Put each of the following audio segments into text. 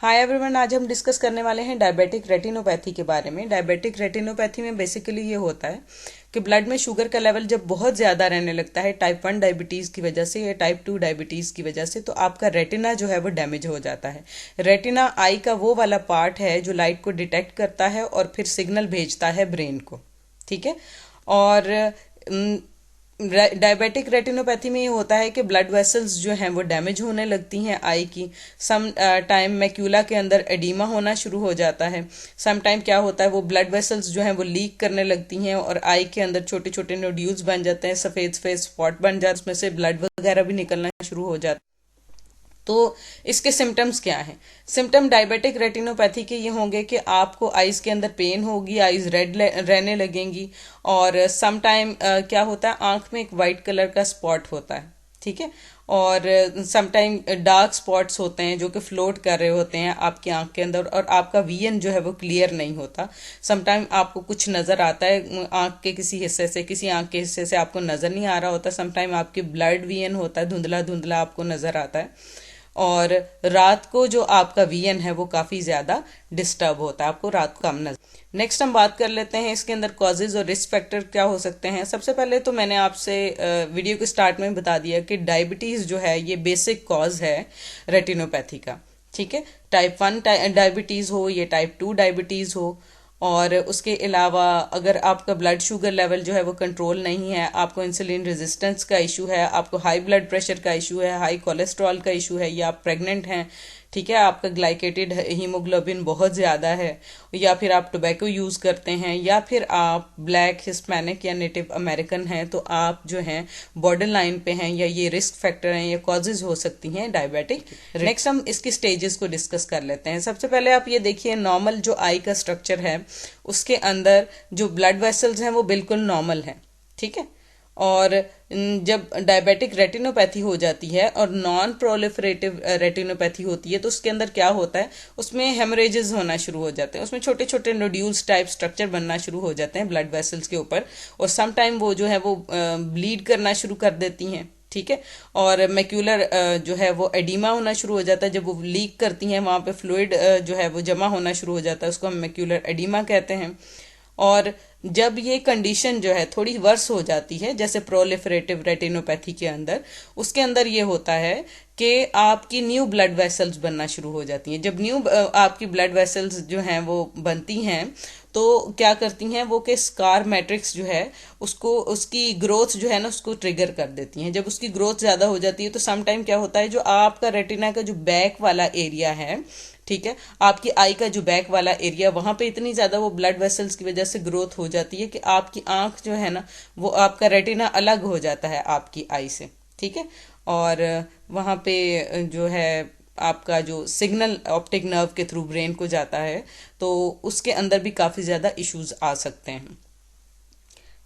Hi everyone, आज हम discuss करने वाले हैं डायबिटिक रेटिनोपैथी के बारे में। डायबिटिक रेटिनोपैथी में बेसिकली ये होता है कि ब्लड में शुगर का लेवल जब बहुत ज़्यादा रहने लगता है टाइप 1 डायबिटीज़ की वजह से या टाइप 2 डायबिटीज़ की वजह से, तो आपका रेटिना जो है वो डैमेज हो जाता है। रेटिना आई का वो वाला पार्ट है जो लाइट को डिटेक्ट करता है और फिर सिग्नल भेजता है ब्रेन को। ठीक है। और डायबिटिक रेटिनोपैथी में ये होता है कि ब्लड वेसल्स जो हैं वो डैमेज होने लगती हैं आई की। सम टाइम मैक्यूला के अंदर एडीमा होना शुरू हो जाता है। सम टाइम क्या होता है, वो ब्लड वेसल्स जो हैं वो लीक करने लगती हैं और आई के अंदर छोटे छोटे नोड्यूल्स बन जाते हैं, सफ़ेद सफ़ेद स्पॉट बन जाते हैं, उसमें से ब्लड वगैरह भी निकलना शुरू हो जाता है। तो इसके सिम्टम्स क्या हैं? सिम्टम डायबिटिक रेटिनोपैथी के ये होंगे कि आपको आइज़ के अंदर पेन होगी, आइज़ रेड रहने लगेंगी, और सम टाइम क्या होता है, आंख में एक वाइट कलर का स्पॉट होता है। ठीक है। और सम टाइम डार्क स्पॉट्स होते हैं जो कि फ्लोट कर रहे होते हैं आपकी आंख के अंदर, और आपका विजन जो है वो क्लियर नहीं होता। सम टाइम आपको कुछ नज़र आता है आंख के किसी हिस्से से, किसी आंख के हिस्से से आपको नज़र नहीं आ रहा होता। सम टाइम आपकी ब्लड विजन होता है, धुंधला धुंधला आपको नज़र आता है। और रात को जो आपका विजन है वो काफ़ी ज़्यादा डिस्टर्ब होता है, आपको रात को कम नजर। नेक्स्ट हम बात कर लेते हैं इसके अंदर कॉजेज और रिस्क फैक्टर क्या हो सकते हैं। सबसे पहले तो मैंने आपसे वीडियो के स्टार्ट में बता दिया कि डायबिटीज़ जो है ये बेसिक कॉज है रेटिनोपैथी का। ठीक है। टाइप 1 डायबिटीज़ हो, ये टाइप 2 डायबिटीज़ हो, और उसके अलावा अगर आपका ब्लड शुगर लेवल जो है वो कंट्रोल नहीं है, आपको इंसुलिन रेजिस्टेंस का इशू है, आपको हाई ब्लड प्रेशर का इशू है, हाई कोलेस्ट्रॉल का इशू है, या आप प्रेग्नेंट हैं, ठीक है, आपका ग्लाइकेटेड हीमोग्लोबिन बहुत ज़्यादा है, या फिर आप टोबैको यूज़ करते हैं, या फिर आप ब्लैक, हिस्पैनिक या नेटिव अमेरिकन हैं, तो आप जो हैं बॉर्डर लाइन पे हैं, या ये रिस्क फैक्टर हैं, या कॉजेज हो सकती हैं डायबिटिक। नेक्स्ट हम इसकी स्टेजेस को डिस्कस कर लेते हैं। सबसे पहले आप ये देखिए, नॉर्मल जो आई का स्ट्रक्चर है उसके अंदर जो ब्लड वेसल्स हैं वो बिल्कुल नॉर्मल हैं। ठीक है। और जब डायबिटिक रेटिनोपैथी हो जाती है और नॉन प्रोलिफरेटिव रेटिनोपैथी होती है, तो उसके अंदर क्या होता है, उसमें हेमरेजेस होना शुरू हो जाते हैं, उसमें छोटे छोटे नोड्यूल्स टाइप स्ट्रक्चर बनना शुरू हो जाते हैं ब्लड वेसल्स के ऊपर, और सम टाइम वो जो है वो ब्लीड करना शुरू कर देती हैं। ठीक है। और मैक्यूलर जो है वो एडिमा होना शुरू हो जाता है, जब वो लीक करती हैं वहाँ पे फ्लूइड जो है वो जमा होना शुरू हो जाता है, उसको हम मैक्यूलर एडिमा कहते हैं। और जब ये कंडीशन जो है थोड़ी वर्स हो जाती है, जैसे प्रोलिफरेटिव रेटिनोपैथी के अंदर, उसके अंदर ये होता है कि आपकी न्यू ब्लड वेसल्स बनना शुरू हो जाती हैं। जब न्यू आपकी ब्लड वेसल्स जो हैं वो बनती हैं, तो क्या करती हैं वो कि स्कार मैट्रिक्स जो है उसको, उसकी ग्रोथ जो है ना उसको ट्रिगर कर देती हैं। जब उसकी ग्रोथ ज़्यादा हो जाती है तो सम टाइम क्या होता है, जो आपका रेटिना का जो बैक वाला एरिया है, ठीक है, आपकी आई का जो बैक वाला एरिया, वहां पे इतनी ज्यादा वो ब्लड वेसल्स की वजह से ग्रोथ हो जाती है कि आपकी आंख जो है ना, वो आपका रेटिना अलग हो जाता है आपकी आई से। ठीक है। और वहां पे जो है आपका जो सिग्नल ऑप्टिक नर्व के थ्रू ब्रेन को जाता है, तो उसके अंदर भी काफी ज्यादा इश्यूज आ सकते हैं।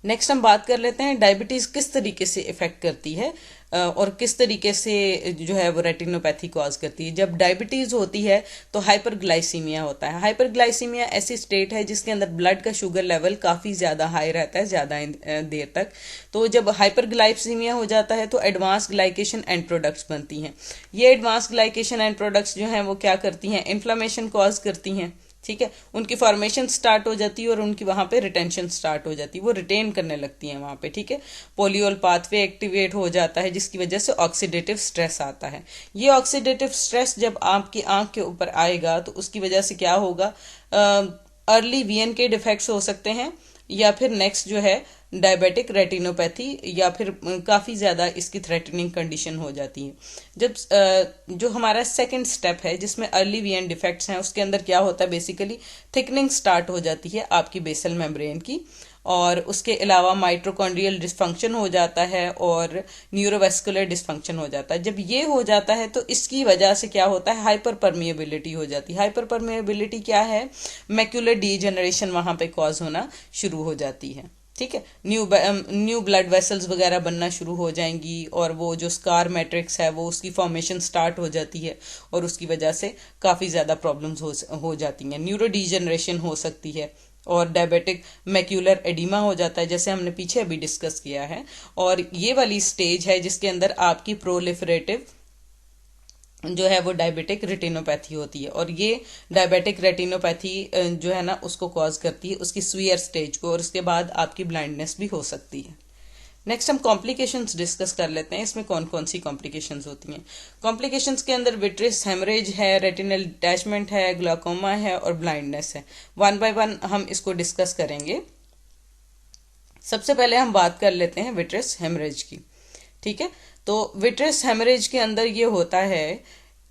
नेक्स्ट हम बात कर लेते हैं डायबिटीज किस तरीके से इफेक्ट करती है और किस तरीके से जो है वो रेटिनोपैथी कॉज करती है। जब डायबिटीज होती है तो हाइपरग्लाइसीमिया होता है। हाइपरग्लाइसीमिया ऐसी स्टेट है जिसके अंदर ब्लड का शुगर लेवल काफ़ी ज़्यादा हाई रहता है ज़्यादा देर तक। तो जब हाइपरग्लाइसीमिया हो जाता है तो एडवांस ग्लाइकेशन एंड प्रोडक्ट्स बनती हैं। ये एडवांस ग्लाइकेशन एंड प्रोडक्ट्स जो हैं वो क्या करती हैं, इन्फ्लामेशन कॉज करती हैं। ठीक है। उनकी फॉर्मेशन स्टार्ट हो जाती है और उनकी वहां पे रिटेंशन स्टार्ट हो जाती है, वो रिटेन करने लगती हैं वहां पे। ठीक है। पोलियोल पाथवे एक्टिवेट हो जाता है जिसकी वजह से ऑक्सीडेटिव स्ट्रेस आता है। ये ऑक्सीडेटिव स्ट्रेस जब आपकी आंख के ऊपर आएगा तो उसकी वजह से क्या होगा, अर्ली वीएन के डिफेक्ट्स हो सकते हैं, या फिर नेक्स्ट जो है डायबिटिक रेटिनोपैथी, या फिर काफ़ी ज़्यादा इसकी थ्रेटनिंग कंडीशन हो जाती है। जब जो हमारा सेकंड स्टेप है जिसमें अर्ली वीएन डिफेक्ट्स हैं, उसके अंदर क्या होता है, बेसिकली थिकनिंग स्टार्ट हो जाती है आपकी बेसल मेम्ब्रेन की, और उसके अलावा माइट्रोकॉन्ड्रियल डिस्फंक्शन हो जाता है और न्यूरोवेस्कुलर डिस्फंक्शन हो जाता है। जब ये हो जाता है तो इसकी वजह से क्या होता है, हाइपर परमिएबिलिटी हो जाती है। हाइपर परमिएबिलिटी क्या है, मैक्यूलर डीजेनरेशन वहां पे कॉज होना शुरू हो जाती है। ठीक है। न्यू ब्लड वेसल्स वगैरह बनना शुरू हो जाएंगी, और वो जो स्कार मैट्रिक्स है वो उसकी फॉर्मेशन स्टार्ट हो जाती है, और उसकी वजह से काफ़ी ज़्यादा प्रॉब्लम्स हो जाती हैं। न्यूरो डीजेनरेशन हो सकती है, और डायबिटिक मैक्यूलर एडिमा हो जाता है, जैसे हमने पीछे अभी डिस्कस किया है। और ये वाली स्टेज है जिसके अंदर आपकी प्रोलिफरेटिव जो है वो डायबिटिक रेटिनोपैथी होती है, और ये डायबिटिक रेटिनोपैथी जो है ना उसको कॉज करती है उसकी सीवियर स्टेज को, और उसके बाद आपकी ब्लाइंडनेस भी हो सकती है। नेक्स्ट हम कॉम्प्लिकेशंस डिस्कस कर लेते हैं, इसमें कौन कौन सी कॉम्प्लिकेशंस होती हैं। कॉम्प्लिकेशंस के अंदर विट्रियस हेमरेज है, रेटिनल डिटैचमेंट है, ग्लाकोमा है और ब्लाइंडनेस है। वन बाय वन हम इसको डिस्कस करेंगे। सबसे पहले हम बात कर लेते हैं विट्रियस हेमरेज की। ठीक है, तो विट्रियस हेमरेज के अंदर ये होता है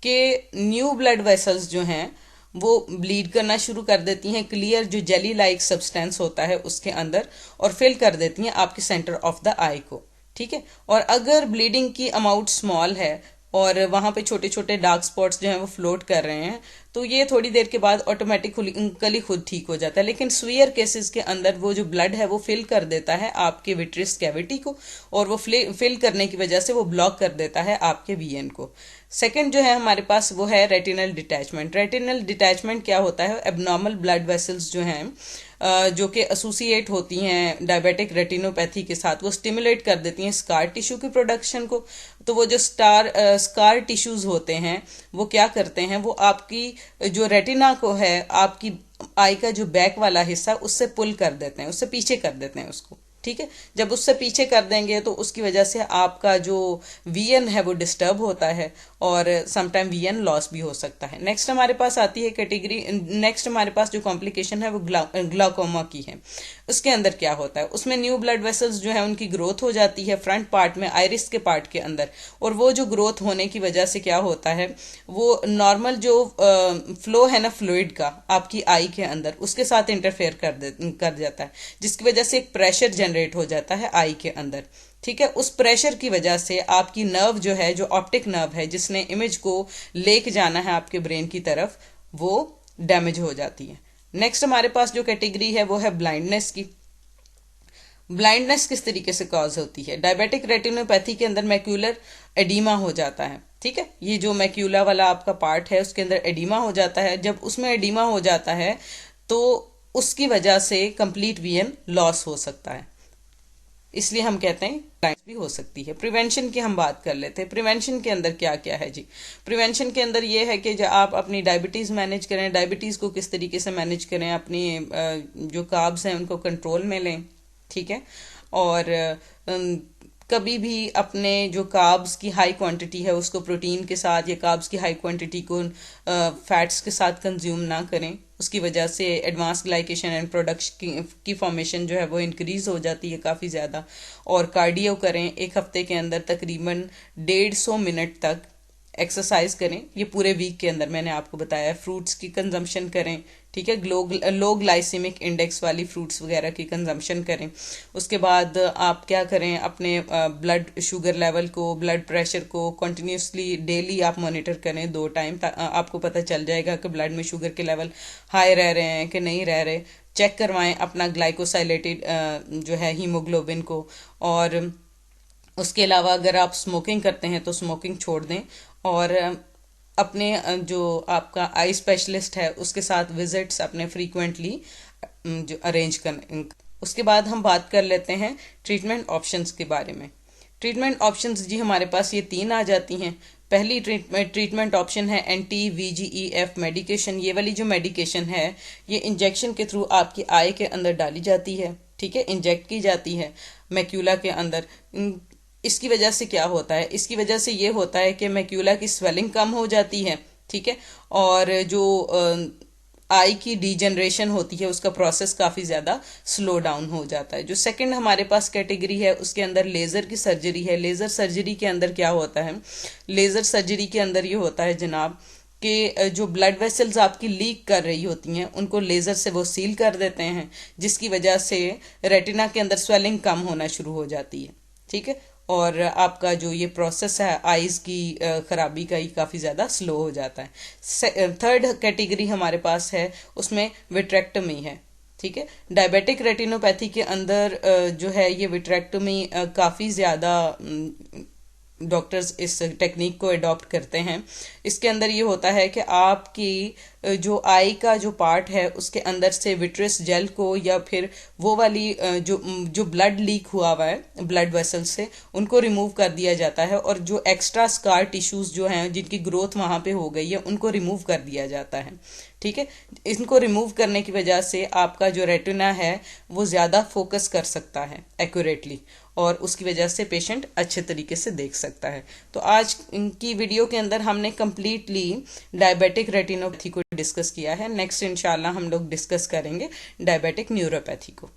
कि न्यू ब्लड वेसल्स जो हैं वो ब्लीड करना शुरू कर देती हैं क्लियर जो जेली लाइक सब्सटेंस होता है उसके अंदर, और फिल कर देती हैं आपके सेंटर ऑफ द आई को। ठीक है, और अगर ब्लीडिंग की अमाउंट स्मॉल है और वहां पे छोटे छोटे डार्क स्पॉट्स जो हैं वो फ्लोट कर रहे हैं, तो ये थोड़ी देर के बाद ऑटोमेटिकली खुद ठीक हो जाता है। लेकिन स्वीयर केसेस के अंदर वो जो ब्लड है वो फिल कर देता है आपके विट्रियस कैविटी को, और वो फिल करने की वजह से वो ब्लॉक कर देता है आपके वीएन को। सेकंड जो है हमारे पास वो है रेटिनल डिटैचमेंट। रेटिनल डिटैचमेंट क्या होता है? एबनॉर्मल ब्लड वेसल्स जो हैं जो कि एसोसिएट होती हैं डायबिटिक रेटिनोपैथी के साथ, वो स्टिमुलेट कर देती हैं स्कार टिश्यू की प्रोडक्शन को। तो वो जो स्कार टिश्यूज होते हैं वो क्या करते हैं, वो आपकी जो रेटिना को है, आपकी आई का जो बैक वाला हिस्सा, उससे पुल कर देते हैं, उससे पीछे कर देते हैं उसको। ठीक है, जब उससे पीछे कर देंगे तो उसकी वजह से आपका जो वीएन है वो डिस्टर्ब होता है, और समटाइम वीएन लॉस भी हो सकता है। नेक्स्ट हमारे पास आती है कैटेगरी, नेक्स्ट हमारे पास जो कॉम्प्लिकेशन है वो ग्लाकोमा की है। उसके अंदर क्या होता है, उसमें न्यू ब्लड वेसल्स जो है उनकी ग्रोथ हो जाती है फ्रंट पार्ट में, आइरिस के पार्ट के अंदर, और वो जो ग्रोथ होने की वजह से क्या होता है, वो नॉर्मल जो फ्लो है ना फ्लूइड का आपकी आई के अंदर, उसके साथ इंटरफेयर कर जाता है, जिसकी वजह से एक प्रेशर जनरेट हो जाता है आई के अंदर। ठीक है, उस प्रेशर की वजह से आपकी नर्व जो है, जो ऑप्टिक नर्व है जिसने इमेज को लेके जाना है आपके ब्रेन की तरफ, वो डैमेज हो जाती है। नेक्स्ट हमारे पास जो कैटेगरी है वो है ब्लाइंडनेस की। ब्लाइंडनेस किस तरीके से कॉज होती है? डायबिटिक रेटिनोपैथी के अंदर मैक्यूलर एडीमा हो जाता है। ठीक है, ये जो मैक्यूला वाला आपका पार्ट है उसके अंदर एडीमा हो जाता है। जब उसमें एडीमा हो जाता है तो उसकी वजह से कंप्लीट वीएन लॉस हो सकता है, इसलिए हम कहते हैं ब्लाइंडनेस भी हो सकती है। प्रिवेंशन की हम बात कर लेते हैं। प्रिवेंशन के अंदर क्या क्या है जी? प्रिवेंशन के अंदर ये है कि जब आप अपनी डायबिटीज़ मैनेज करें, डायबिटीज़ को किस तरीके से मैनेज करें, अपनी जो कार्ब्स हैं उनको कंट्रोल में लें। ठीक है, और कभी भी अपने जो कार्ब्स की हाई क्वांटिटी है उसको प्रोटीन के साथ, या कार्ब्स की हाई क्वांटिटी को फैट्स के साथ कंज्यूम ना करें। उसकी वजह से एडवांस ग्लाइकेशन एंड प्रोडक्शन की फॉर्मेशन जो है वो इंक्रीज हो जाती है काफ़ी ज़्यादा। और कार्डियो करें, एक हफ्ते के अंदर तकरीबन 150 मिनट तक एक्सरसाइज करें। ये पूरे वीक के अंदर मैंने आपको बताया। फ्रूट्स की कंजम्पशन करें। ठीक है, लो ग्लाइसेमिक इंडेक्स वाली फ्रूट्स वगैरह की कंजम्पशन करें। उसके बाद आप क्या करें, अपने ब्लड शुगर लेवल को, ब्लड प्रेशर को कंटिन्यूसली डेली आप मॉनिटर करें 2 टाइम। आपको पता चल जाएगा कि ब्लड में शुगर के लेवल हाई रह रहे हैं कि नहीं रह रहे। चेक करवाएं अपना ग्लाइकोसाइलेटेड जो है हीमोग्लोबिन को। और उसके अलावा अगर आप स्मोकिंग करते हैं तो स्मोकिंग छोड़ दें, और अपने जो आपका आई स्पेशलिस्ट है उसके साथ विजिट्स अपने फ्रीक्वेंटली जो अरेंज कर। उसके बाद हम बात कर लेते हैं ट्रीटमेंट ऑप्शंस के बारे में। ट्रीटमेंट ऑप्शंस जी हमारे पास ये 3 आ जाती हैं। पहली ट्रीटमेंट ऑप्शन है एंटी VEGF मेडिकेशन। ये वाली जो मेडिकेशन है ये इंजेक्शन के थ्रू आपकी आई के अंदर डाली जाती है। ठीक है, इंजेक्ट की जाती है मैक्यूला के अंदर। इसकी वजह से क्या होता है, इसकी वजह से ये होता है कि मैक्यूला की स्वेलिंग कम हो जाती है। ठीक है, और जो आई की डीजनरेशन होती है उसका प्रोसेस काफ़ी ज़्यादा स्लो डाउन हो जाता है। जो सेकंड हमारे पास कैटेगरी है उसके अंदर लेज़र की सर्जरी है। लेज़र सर्जरी के अंदर क्या होता है, लेज़र सर्जरी के अंदर ये होता है जनाब कि जो ब्लड वेसल्स आपकी लीक कर रही होती हैं उनको लेज़र से वो सील कर देते हैं, जिसकी वजह से रेटिना के अंदर स्वेलिंग कम होना शुरू हो जाती है। ठीक है, और आपका जो ये प्रोसेस है आइज़ की खराबी का ही काफ़ी ज़्यादा स्लो हो जाता है। थर्ड कैटेगरी हमारे पास है उसमें विट्रेक्टमी है। ठीक है, डायबिटिक रेटिनोपैथी के अंदर जो है ये विट्रेक्टमी काफ़ी ज़्यादा डॉक्टर्स इस टेक्निक को अडॉप्ट करते हैं। इसके अंदर ये होता है कि आपकी जो आई का जो पार्ट है उसके अंदर से विट्रियस जेल को या फिर वो वाली जो ब्लड लीक हुआ हुआ है ब्लड वेसल से, उनको रिमूव कर दिया जाता है, और जो एक्स्ट्रा स्कार टिश्यूज जो हैं जिनकी ग्रोथ वहां पे हो गई है उनको रिमूव कर दिया जाता है। ठीक है, इनको रिमूव करने की वजह से आपका जो रेटिना है वो ज़्यादा फोकस कर सकता है एक्यूरेटली, और उसकी वजह से पेशेंट अच्छे तरीके से देख सकता है। तो आज की वीडियो के अंदर हमने कम्प्लीटली डायबिटिक रेटिनोपैथी को डिस्कस किया है। नेक्स्ट इंशाल्लाह हम लोग डिस्कस करेंगे डायबिटिक न्यूरोपैथी को।